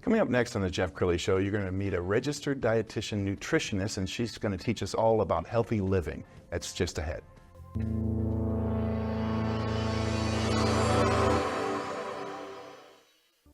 Coming up next on the Jeff Crilley Show, you're going to meet a registered dietitian nutritionist, and she's going to teach us all about healthy living. That's just ahead.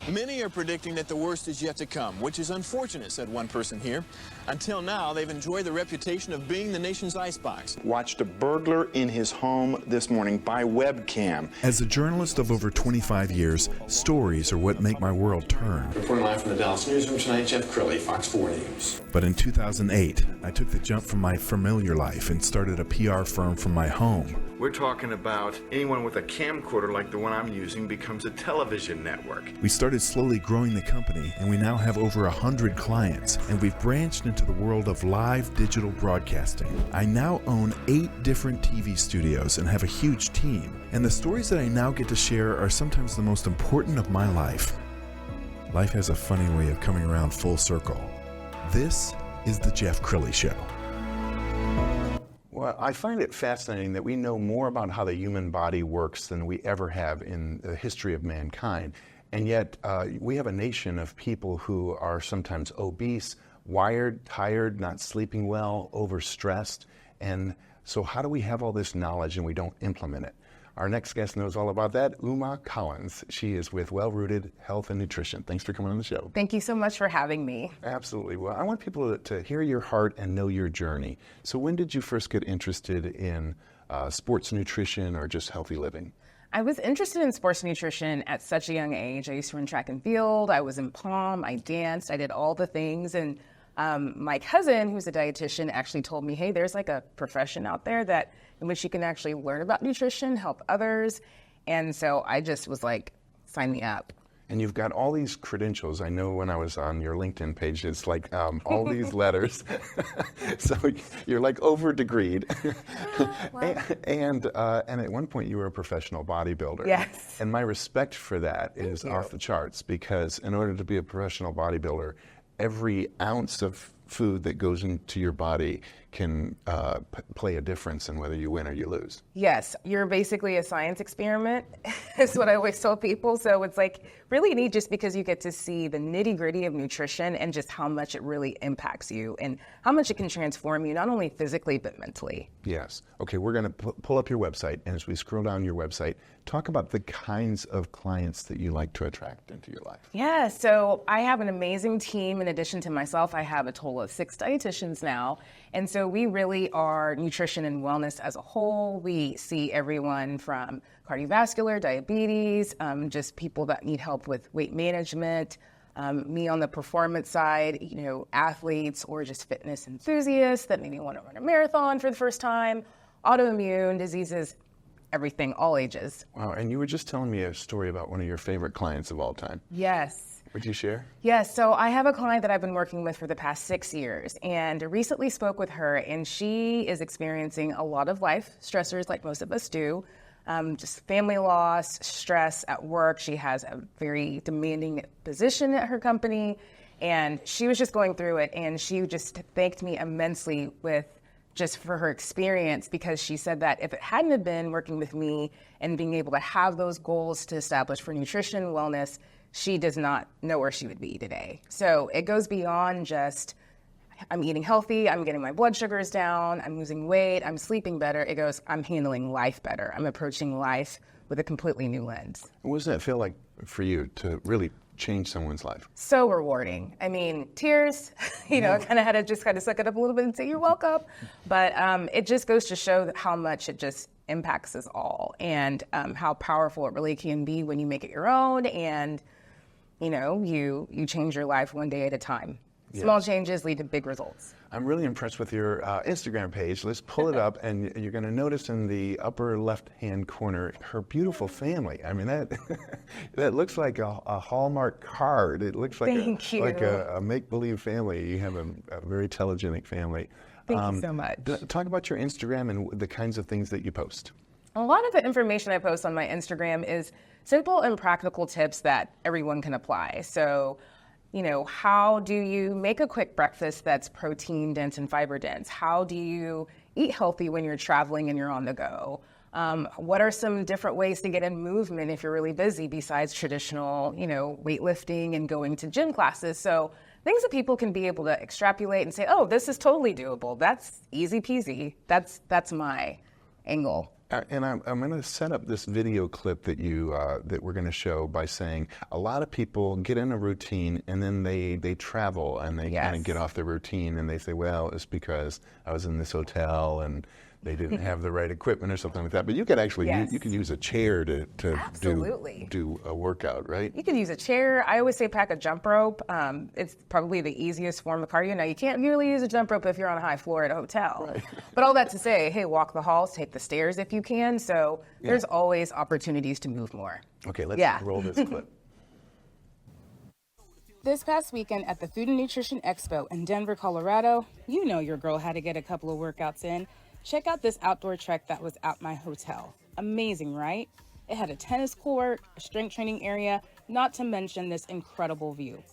Many are predicting that the worst is yet to come, which is unfortunate, said one person here. Until now, they've enjoyed the reputation of being the nation's icebox. Watched a burglar in his home this morning by webcam. As a journalist of over 25 years, stories are what make my world turn. Reporting live from the Dallas newsroom tonight, Jeff Crilley, Fox 4 News. But in 2008, I took the jump from my familiar life and started a PR firm from my home. We're talking about anyone with a camcorder like the one I'm using becomes a television network. We started slowly growing the company, and we now have over 100 clients, and we've branched into the world of live digital broadcasting. I now own 8 different TV studios and have a huge team, and the stories that I now get to share are sometimes the most important of my life. Life has a funny way of coming around full circle. This is the Jeff Crilley Show. Well, I find it fascinating that we know more about how the human body works than we ever have in the history of mankind. And yet, we have a nation of people who are sometimes obese, wired, tired, not sleeping well, overstressed. And so how do we have all this knowledge and we don't implement it? Our next guest knows all about that, Umo Callins. She is with Well Rooted Health and Nutrition. Thanks for coming on the show. Thank you so much for having me. Absolutely. Well, I want people to hear your heart and know your journey. So when did you first get interested in sports nutrition or just healthy living? I was interested in sports nutrition at such a young age. I used to run track and field. I was in prom. I danced. I did all the things. And my cousin, who's a dietitian, actually told me, hey, there's like a profession out there that in which you can actually learn about nutrition, help others. And so I just was like, sign me up. And you've got all these credentials. I know when I was on your LinkedIn page, it's like all these letters. So you're like over-degreed. And at one point you were a professional bodybuilder. Yes. And my respect for that is off the charts, because in order to be a professional bodybuilder, every ounce of food that goes into your body can play a difference in whether you win or you lose. Yes, you're basically a science experiment, is what I always tell people. So it's like really neat just because you get to see the nitty gritty of nutrition and just how much it really impacts you and how much it can transform you, not only physically, but mentally. Yes. Okay, we're going to pull up your website, and as we scroll down your website, talk about the kinds of clients that you like to attract into your life. Yeah, so I have an amazing team. In addition to myself, I have a total of 6 dietitians now. And so we really are nutrition and wellness as a whole. We see everyone from cardiovascular, diabetes, just people that need help with weight management, me on the performance side, athletes or just fitness enthusiasts that maybe want to run a marathon for the first time, autoimmune diseases, everything, all ages. Wow, and you were just telling me a story about one of your favorite clients of all time. Yes. Would you share? Yes, so I have a client that I've been working with for the past 6 years, and recently spoke with her, and she is experiencing a lot of life stressors like most of us do, just family loss, stress at work. She has a very demanding position at her company, and she was just going through it, and she just thanked me immensely just for her experience, because she said that if it hadn't have been working with me and being able to have those goals to establish for nutrition, wellness, she does not know where she would be today. So it goes beyond just, I'm eating healthy, I'm getting my blood sugars down, I'm losing weight, I'm sleeping better. It goes, I'm handling life better. I'm approaching life with a completely new lens. What does that feel like for you to really change someone's life? So rewarding. I mean, tears, I kind of had to just kind of suck it up a little bit and say, you're welcome. But it just goes to show how much it just impacts us all, and how powerful it really can be when you make it your own, and you change your life one day at a time. Yes. Small changes lead to big results. I'm really impressed with your Instagram page. Let's pull it up, and you're going to notice in the upper left-hand corner her beautiful family. I mean, that looks like a Hallmark card. It looks like a make-believe family. You have a very telegenic family. Thank you so much. Talk about your Instagram and the kinds of things that you post. A lot of the information I post on my Instagram is simple and practical tips that everyone can apply. So, how do you make a quick breakfast that's protein dense and fiber dense? How do you eat healthy when you're traveling and you're on the go? What are some different ways to get in movement if you're really busy besides traditional, weightlifting and going to gym classes? So things that people can be able to extrapolate and say, oh, this is totally doable. That's easy peasy. That's my angle. And I'm going to set up this video clip that that we're going to show by saying a lot of people get in a routine and then they travel and they kind of get off the routine and they say, well, it's because I was in this hotel and they didn't have the right equipment or something like that. But you could actually you could use a chair to do a workout, right? You can use a chair. I always say pack a jump rope. It's probably the easiest form of cardio. Now, you can't really use a jump rope if you're on a high floor at a hotel. Right. But all that to say, hey, walk the halls, take the stairs if you can. So there's always opportunities to move more. Okay, let's roll this clip. This past weekend at the Food and Nutrition Expo in Denver, Colorado, your girl had to get a couple of workouts in. Check out this outdoor trek that was at my hotel. Amazing, right? It had a tennis court, a strength training area, not to mention this incredible view.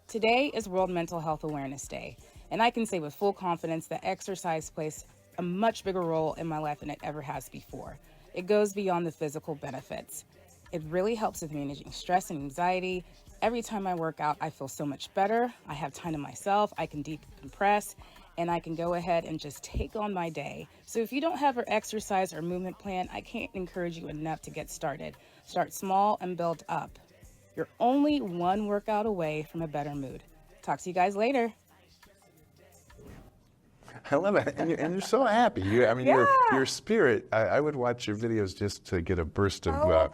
Today is World Mental Health Awareness Day, and I can say with full confidence that exercise plays a much bigger role in my life than it ever has before. It goes beyond the physical benefits. It really helps with managing stress and anxiety. Every time I work out, I feel so much better. I have time to myself. I can decompress, and I can go ahead and just take on my day. So if you don't have an exercise or movement plan, I can't encourage you enough to get started. Start small and build up. You're only one workout away from a better mood. Talk to you guys later. I love it, and you're so happy. Your spirit. I would watch your videos just to get a burst of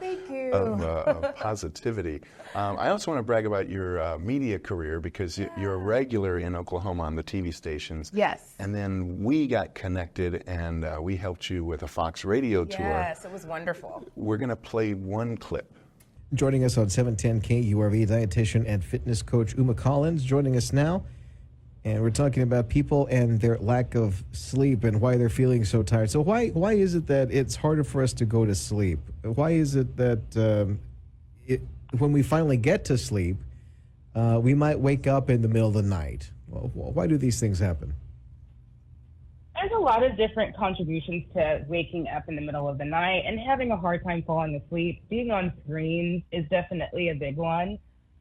positivity. I also want to brag about your media career because you're a regular in Oklahoma on the TV stations. Yes. And then we got connected, and we helped you with a Fox radio tour. Yes, it was wonderful. We're going to play one clip. Joining us on 710 KURV, dietitian and fitness coach Umo Callins, joining us now. And we're talking about people and their lack of sleep and why they're feeling so tired. So why is it that it's harder for us to go to sleep? Why is it that when we finally get to sleep, we might wake up in the middle of the night? Well, why do these things happen? There's a lot of different contributions to waking up in the middle of the night and having a hard time falling asleep. Being on screens is definitely a big one.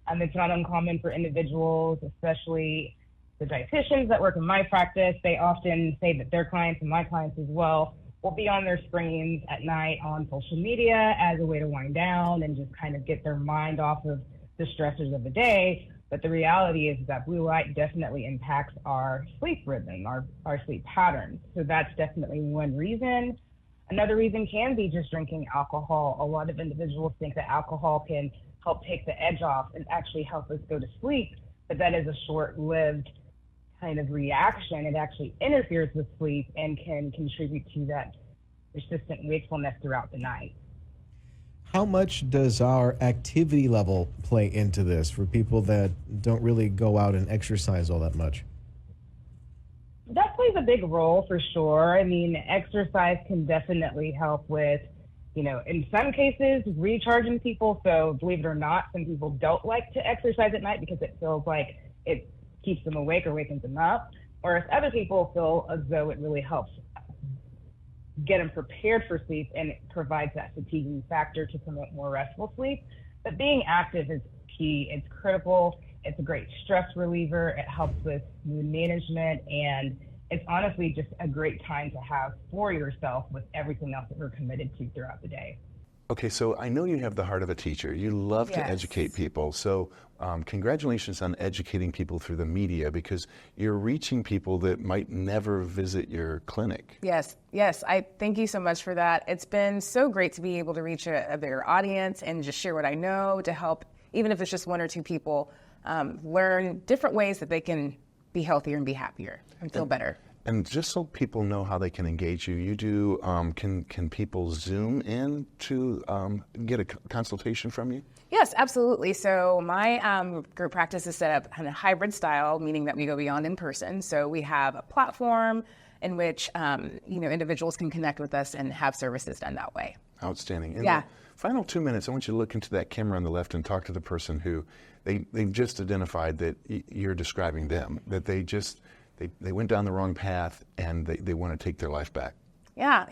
It's not uncommon for individuals, especially the dietitians that work in my practice. They often say that their clients and my clients as well will be on their screens at night on social media as a way to wind down and just kind of get their mind off of the stressors of the day. But the reality is that blue light definitely impacts our sleep rhythm, our sleep patterns. So that's definitely one reason. Another reason can be just drinking alcohol. A lot of individuals think that alcohol can help take the edge off and actually help us go to sleep, but that is a short-lived kind of reaction. It actually interferes with sleep and can contribute to that persistent wakefulness throughout the night. How much does our activity level play into this for people that don't really go out and exercise all that much? That plays a big role for sure. I mean, exercise can definitely help with, in some cases, recharging people. So believe it or not, some people don't like to exercise at night because it feels like it keeps them awake or wakens them up. Whereas other people feel as though it really helps get them prepared for sleep and it provides that fatiguing factor to promote more restful sleep. But being active is key. It's critical. It's a great stress reliever. It helps with mood management, and it's honestly just a great time to have for yourself with everything else that we're committed to throughout the day. Okay, so I know you have the heart of a teacher. You love to educate people. So congratulations on educating people through the media, because you're reaching people that might never visit your clinic. Yes. I thank you so much for that. It's been so great to be able to reach a bigger audience and just share what I know to help, even if it's just one or two people, learn different ways that they can be healthier and be happier and feel better. And just so people know how they can engage you, you do, can people Zoom in to get a consultation from you? Yes, absolutely. So my group practice is set up in a hybrid style, meaning that we go beyond in person. So we have a platform in which individuals can connect with us and have services done that way. Outstanding. In the final 2 minutes, I want you to look into that camera on the left and talk to the person who they've just identified that you're describing them, that they went down the wrong path and they want to take their life back. Yeah,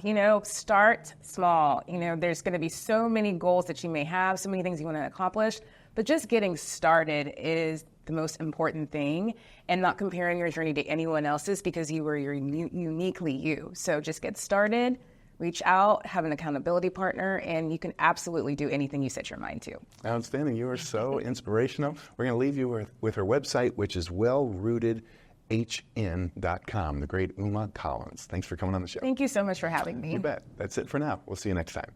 start small. There's going to be so many goals that you may have, so many things you want to accomplish, but just getting started is the most important thing, and not comparing your journey to anyone else's, because you were uniquely you. So just get started, reach out, have an accountability partner, and you can absolutely do anything you set your mind to. Outstanding. You are so inspirational. We're going to leave you with her website, which is wellrootedhn.com, the great Umo Callins. Thanks for coming on the show. Thank you so much for having me. You bet. That's it for now. We'll see you next time.